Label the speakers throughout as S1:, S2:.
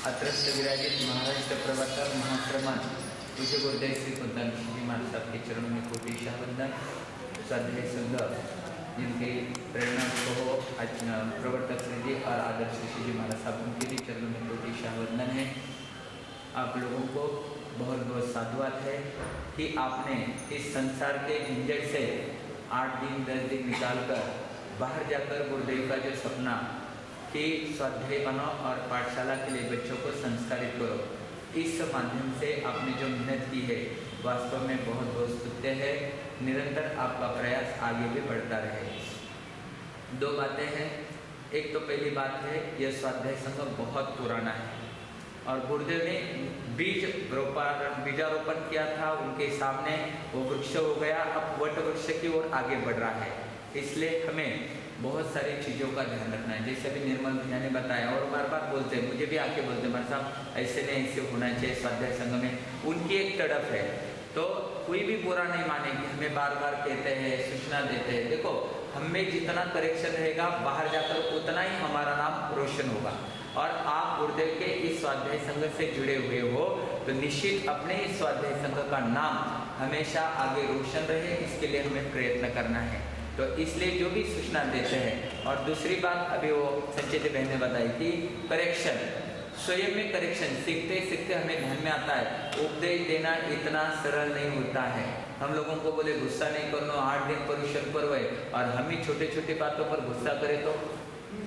S1: अत्रस्त विराजित महाराष्ट्र प्रवर्तक महाश्रमण पूज्य गुरुदेव श्री कुंदन जी महाराज साहब के चरणों में कोटि शाहवंदन। स्वाध्याय संघ जिनके प्रेरणा को प्रवर्तक श्री जी और आदर्श श्री जी महाराज साहब उनके भी चरणों में कोटि शाहवंदन है। आप लोगों को बहुत बहुत साधुवाद है कि आपने इस संसार के झंझट से 8 दिन 10 दिन निकालकर बाहर जाकर गुरुदेव का जो सपना कि स्वाध्याय बनाओ और पाठशाला के लिए बच्चों को संस्कारित करो, इस माध्यम से आपने जो मेहनत की है वास्तव में बहुत बहुत स्तुत्य है। निरंतर आपका प्रयास आगे भी बढ़ता रहे। 2 बातें हैं। एक तो पहली बात है, यह स्वाध्याय संघ बहुत पुराना है और गुरुदेव ने बीजारोपण किया था, उनके सामने वो वृक्ष हो गया, अब वट वृक्ष की ओर आगे बढ़ रहा है। इसलिए हमें बहुत सारी चीज़ों का ध्यान रखना है। जैसे अभी निर्मल भैया ने बताया और बार बार बोलते हैं, मुझे भी आके बोलते हैं हमारे साहब ऐसे नहीं ऐसे होना चाहिए स्वाध्याय संघ में। उनकी एक तड़प है, तो कोई भी बुरा नहीं मानेगी, हमें बार बार कहते हैं, सूचना देते हैं। देखो, हमें जितना करेक्शन रहेगा बाहर जाकर उतना ही हमारा नाम रोशन होगा। और आप गुरुदेव के इस स्वाध्याय संघ से जुड़े हुए हो तो निश्चित अपने इस स्वाध्याय संघ का नाम हमेशा आगे रोशन रहे, इसके लिए हमें प्रयत्न करना है। तो इसलिए जो भी सूचना देते हैं। और दूसरी बात अभी वो संचित बहन ने बताई कि करेक्शन, स्वयं में करेक्शन सीखते सीखते हमें ध्यान में आता है। उपदेश देना इतना सरल नहीं होता है। हम लोगों को बोले गुस्सा नहीं करना, 8 दिन परिश्रम पर्व है और हम ही छोटे छोटे बातों पर गुस्सा करें तो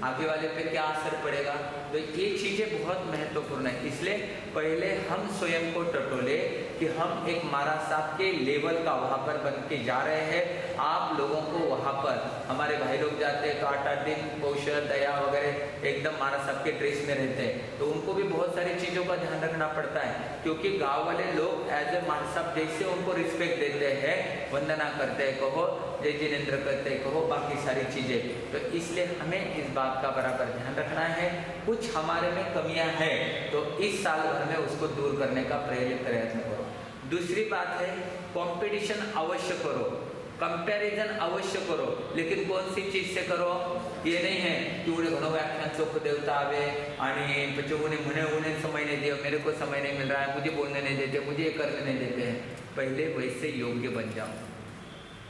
S1: आगे वाले पे क्या असर पड़ेगा। तो ये चीज़ें बहुत महत्वपूर्ण है। इसलिए पहले हम स्वयं को टटोले कि हम एक महाराज साहब के लेवल का वहाँ पर बन के जा रहे हैं। आप लोगों को वहाँ पर हमारे भाई लोग जाते हैं तो 8-8 दिन कौशल दया वगैरह एकदम महाराज साहब के ड्रेस में रहते हैं, तो उनको भी बहुत सारी चीज़ों का ध्यान रखना पड़ता है, क्योंकि गाँव वाले लोग एज ए महाराज साहब जैसे उनको रिस्पेक्ट देते हैं, वंदना करते हैं कहो, जय जिनेन्द्र करते हैं कहो, बाकी सारी चीज़ें। तो इसलिए हमें इस बात का बराबर ध्यान रखना है। कुछ हमारे में कमियां हैं तो इस साल भर में उसको दूर करने का प्रयत्न करो। दूसरी बात है, कंपटीशन अवश्य करो, कंपैरिजन अवश्य करो, लेकिन कौन सी चीज से करो। ये नहीं है कि उन्हें घणो व्याख्यान चोख देवता आवे आणि પછી उन्हें समय नहीं दिया, मेरे को समय नहीं मिल रहा है, मुझे बोलने नहीं देते, मुझे ये करने नहीं देते हैं। पहले वैसे योग्य बन जाओ।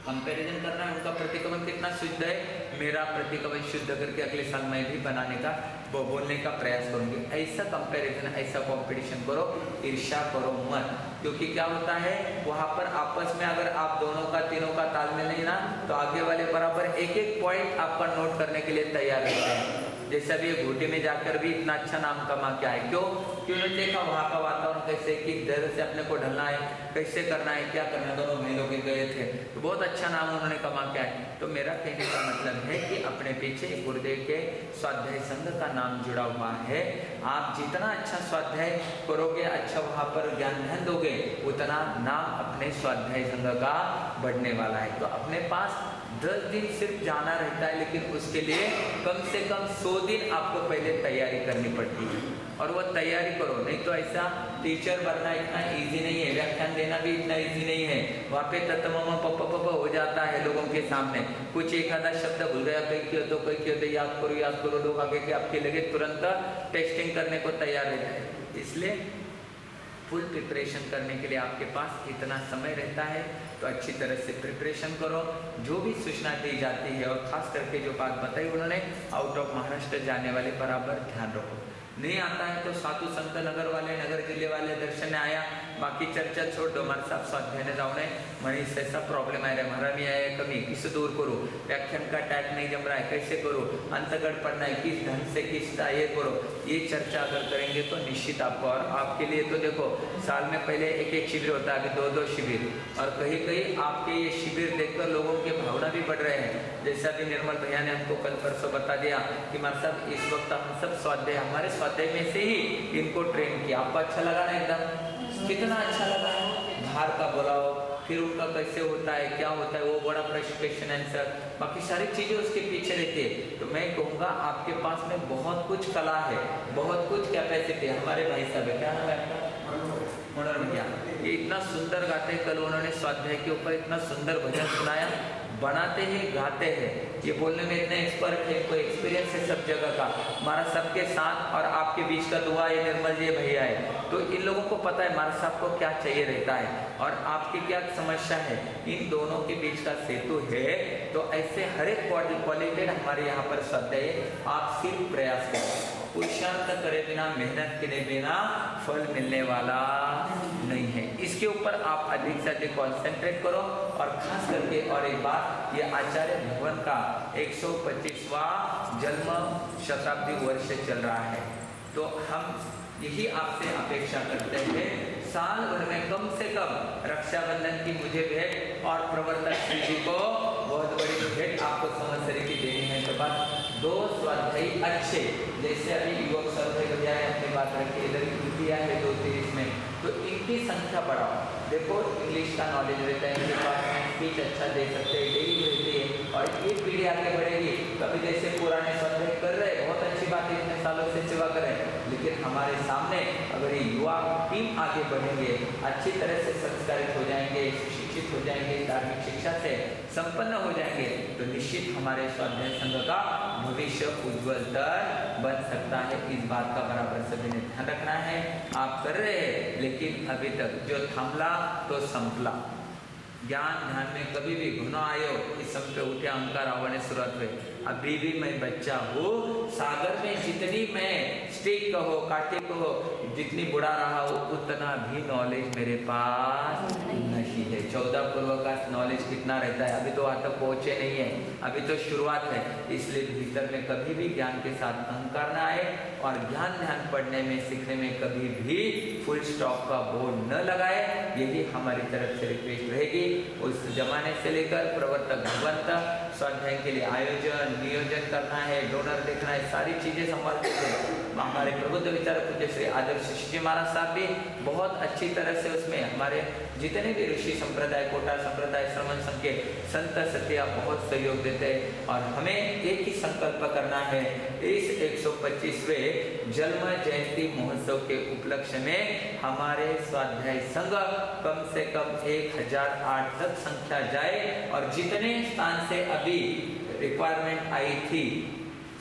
S1: कंपैरिजन करना है, उनका प्रतिक्रमण कितना शुद्ध है, मेरा प्रतिक्रमण शुद्ध करके अगले साल मैं भी बनाने का बोलने का प्रयास करूंगी। ऐसा कंपैरिजन, ऐसा कंपटीशन करो, ईर्ष्या करो मत। क्योंकि क्या होता है वहाँ पर आपस में अगर आप दोनों का तीनों का तालमेल नहीं ना, तो आगे वाले बराबर एक एक पॉइंट आपका नोट करने के लिए तैयार रहते हैं। जैसे अभी घोटी में जाकर भी इतना अच्छा नाम कमा के आए, क्यों? उन्होंने देखा वहाँ का वातावरण कैसे, किस तरह से अपने को ढलना है, कैसे करना है, क्या करना है। दोनों महीनों के गए थे तो बहुत अच्छा नाम उन्होंने कमा के आए। तो मेरा कहने का मतलब है कि अपने पीछे गुरुदेव के स्वाध्याय संघ का नाम जुड़ा हुआ है। आप जितना अच्छा स्वाध्याय करोगे, अच्छा वहाँ पर ज्ञान ध्यान दोगे, उतना नाम अपने स्वाध्याय संघ का बढ़ने वाला है। तो अपने पास 10 दिन सिर्फ जाना रहता है, लेकिन उसके लिए कम से कम 100 दिन आपको पहले तैयारी करनी पड़ती है। और वो तैयारी करो, नहीं तो ऐसा टीचर बनना इतना इजी नहीं है, व्याख्यान देना भी इतना इजी नहीं है। वहाँ पे तत्म पप हो जाता है लोगों के सामने, कुछ एक आधा शब्द भूल गया, कहीं क्यों तो याद करो, लोग आगे के आपके लगे तुरंत टेस्टिंग करने को तैयार रहते हैं। इसलिए फुल प्रिपरेशन करने के लिए आपके पास इतना समय रहता है, तो अच्छी तरह से प्रिपरेशन करो। जो भी सूचना दी जाती है और खास करके जो बात बताई उन्होंने, आउट ऑफ महाराष्ट्र जाने वाले बराबर ध्यान रखो। नहीं आता है तो साधु संत नगर वाले, नगर जिले वाले दर्शन आया, बाकी चर्चा छोड़ दो। हमारे साहब स्वाध्याय जाऊ नये म्हणे ऐसा प्रॉब्लम आ रहा है, हमारा भी आया कमी, किसे दूर करो, व्याख्यान का टैग नहीं जम रहा है, कैसे करो, अंतगढ़ पढ़ना है, किस ढंग से किस ये करो। ये चर्चा अगर करेंगे तो निश्चित आपको, और आपके लिए तो देखो साल में पहले एक शिविर होता है, अभी 2-2 शिविर, और कहीं कहीं आपके ये शिविर देखकर लोगों के भावना भी बढ़ रहे हैं। जैसा भी निर्मल भैया ने हमको कल परसों बता दिया कि हमारे साहब इस वक्त हम सब स्वाध्याय, हमारे स्वाध्याय में से ही इनको ट्रेन किया। आपको अच्छा लगा ना? एकदम कितना अच्छा लगा है। धार का बुलाओ, फिर उनका कैसे होता है, क्या होता है, वो बड़ा क्वेश्चन आंसर, बाकी सारी चीजें उसके पीछे रहती है। तो मैं कहूँगा आपके पास में बहुत कुछ कला है, बहुत कुछ कैपेसिटी है। हमारे भाई साहब है, क्या नाम है आपका? मनोरम भैया, ये इतना सुंदर गाते हैं। कल उन्होंने स्वाध्याय के ऊपर इतना सुंदर भजन सुनाया, बनाते हैं, गाते हैं, ये बोलने में इतने एक्सपर्ट है, कोई एक्सपीरियंस है सब जगह का, हमारा सबके साथ और आपके बीच का दुआ ये निर्मल जी भैया है, तो इन लोगों को पता है महाराज साहब को क्या चाहिए रहता है और आपकी क्या समस्या है, इन दोनों के बीच का सेतु है। तो ऐसे हर एक क्वालिटेड हमारे यहाँ पर शब्द है, आप सिर्फ प्रयास करें, पुरुषार्थ करे बिना, मेहनत करे बिना फल मिलने वाला नहीं है। इसके ऊपर आप अधिक से अधिक कॉन्सेंट्रेट करो और खास करके और एक बात, ये आचार्य भवन का 125वां जन्म शताब्दी वर्ष चल रहा है, तो हम यही आपसे अपेक्षा करते हैं साल भर में कम से कम रक्षाबंधन की मुझे भेंट और प्रवर्तक श्री जी को बहुत बड़ी भेंट आपको संवत्सरी की देनी है। तो बात 2 स्वाध्यायी अच्छे, जैसे अभी युवक स्वाध्याय बजाय अपनी बात रखी, इधर कृतियाँ है 2-3 इसमें, तो इनकी संख्या बढ़ाओ। देखो इंग्लिश का नॉलेज रहता है, इनके पास में स्पीच अच्छा दे सकते हैं, डेली रहती है और ये पीढ़ी आगे बढ़ेगी। कभी जैसे पुराने स्वाध्याय कर रहे, बहुत अच्छी बात है, इतने सालों से सेवा करें, लेकिन हमारे सामने अगर ये युवा टीम आगे बढ़ेंगे, अच्छी तरह से संस्कारित हो जाएंगे, शिक्षित हो जाएंगे, धार्मिक शिक्षा से संपन्न हो जाएंगे, तो निश्चित हमारे स्वाध्याय संघ का भविष्य उज्ज्वलतर बन सकता है। इस बात का बराबर सभी ने ध्यान रखना है। आप कर रहे हैं, लेकिन अभी तक जो थमला तो संपला, ज्ञान ध्यान में कभी भी गुना आयो, इस सब पे उठे अहंकार आवाने शुरुआत हुई। अभी भी मैं बच्चा हूँ, सागर में जितनी मैं स्टिक कहो, काटे कहो, जितनी बुढ़ा रहा हो, उतना भी नॉलेज मेरे पास नहीं है। 14 पूर्व का नॉलेज कितना रहता है, अभी तो वहाँ तक पहुँचे नहीं है, अभी तो शुरुआत है। इसलिए भीतर में कभी भी ज्ञान के साथ अहंकार न आए और ज्ञान ध्यान पढ़ने में, सीखने में कभी भी फुल स्टॉप का बोर्ड न लगाए, यही हमारी तरफ से रिक्वेस्ट रहेगी। उस जमाने से लेकर प्रवर्तक भवन तक स्वाध्याय के लिए आयोजन नियोजन करना है, डोनर देखना है, सारी चीजें संभालते थे हमारे प्रबुद्ध विचारक पूज्य श्री आदर्श जी महाराज साहब भी बहुत अच्छी तरह से उसमें हमारे जितने भी ऋषि संप्रदाय, कोटा संप्रदाय, श्रवण संघ के संत सत्या बहुत सहयोग देते हैं। और हमें एक ही संकल्प करना है, इस 125वें जन्म जयंती महोत्सव के उपलक्ष्य में हमारे स्वाध्याय संघ कम से कम 1008 तक संख्या जाए और जितने स्थान से अभी रिक्वायरमेंट आई थी,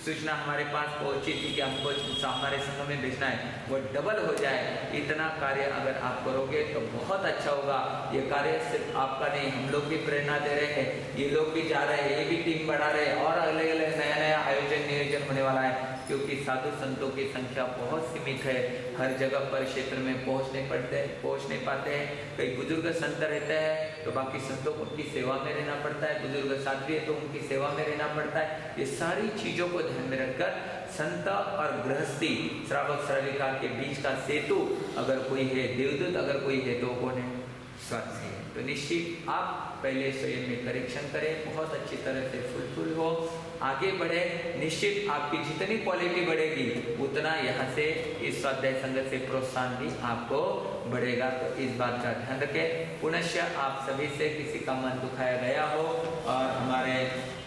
S1: सूचना हमारे पास पहुंची थी कि हमको हमारे संघ में भेजना है, वो डबल हो जाए। इतना कार्य अगर आप करोगे तो बहुत अच्छा होगा। ये कार्य सिर्फ आपका नहीं, हम लोग भी प्रेरणा दे रहे हैं, ये लोग भी जा रहे हैं, ये भी टीम बढ़ा रहे हैं और अलग अलग नया नया आयोजन नियोजन होने वाला है, क्योंकि साधु संतों की संख्या बहुत सीमित है, हर जगह पर क्षेत्र में पहुँच नहीं पाते हैं। कई बुजुर्ग संत रहते हैं तो बाकी संतों को उनकी सेवा में रहना पड़ता है, बुजुर्ग साध्वी है तो उनकी सेवा में रहना पड़ता है। ये सारी चीज़ों को ध्यान में रखकर संत और गृहस्थी, श्रावक श्राविका के बीच का सेतु अगर कोई है, देवदूत अगर कोई है तो कौन है? स्वास्थ्य है। तो निश्चित आप पहले स्वयं में करेक्शन करें, बहुत अच्छी तरह से फुलफिल हो, आगे बढ़े। निश्चित आपकी जितनी क्वालिटी बढ़ेगी उतना यहाँ से इस स्वाध्याय संघ से प्रोत्साहन भी आपको बढ़ेगा। तो इस बात का ध्यान रखें। पुनश्च आप सभी से किसी का मन दुखाया गया हो और हमारे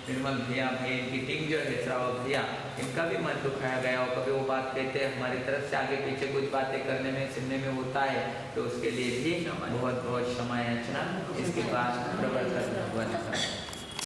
S1: निर्मल भैया की टीम जो है, श्रावक भैया, इनका भी मन दुखाया गया हो, कभी वो बात कहते हैं हमारी तरफ से आगे पीछे कुछ बातें करने में सुनने में होता है, तो उसके लिए भी बहुत बहुत क्षमा याचना। इसके बाद प्रवर्तक भगवान